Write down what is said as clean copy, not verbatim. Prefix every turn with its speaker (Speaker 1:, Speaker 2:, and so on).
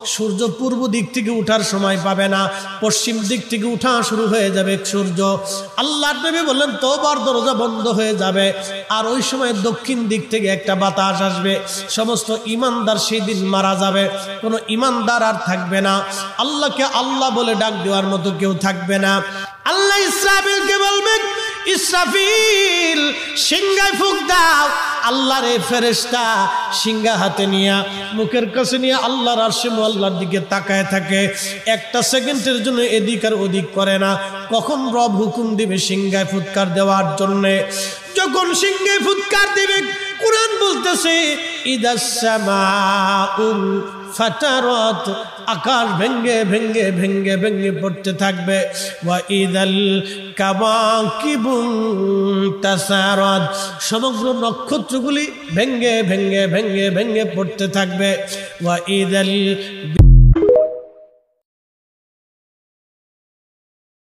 Speaker 1: সূর্য পূর্ব দিক থেকে উঠার সময় পাবে না, পশ্চিম দিক থেকে উঠা শুরু হয়ে যাবে সূর্য। আল্লাহর নবী বললেন তওবার দরজা বন্ধ হয়ে যাবে, আর ওই সময় দক্ষিণ দিক থেকে একটা বাতাস আসবে। সমস্ত ঈমানদার সেই দিন মারা যাবে, কোনো ঈমানদার আর থাকবে না। আল্লাহকে আল্লাহ বলে ডাক দেওয়ার মতো কেউ থাকবে না। আল্লাহ ইসরাফিলকে বলবেন, ইসরাফিল সিংহায় ফুঁক দাও। আল্লাহর এই ফেরেশতা সিংহা হাতে নিয়ে মুখের কাছে নিয়ে আল্লাহর আরশে আল্লাহর দিকে তাকায় থাকে। একটা সেকেন্ডের জন্য এদিক আর ওদিক করে না। কখন রব হুকুম দিবে সিংহায় ফুৎকার দেওয়ার জন্যে, যখন সিংহায় ফুৎকার দিবে, কুরআন বলতেছে ইদাস সামাউল ফাতারাত, আকাশ ভেঙ্গে ভেঙ্গে ভেঙ্গে ভেঙ্গে পড়তে থাকবে। ওয়া ইদাল কাওয়াকিবু তাসারাত, সমগ্র নক্ষত্রগুলি ভেঙ্গে ভেঙ্গে ভেঙ্গে ভেঙ্গে পড়তে থাকবে। ওয়া ইদাল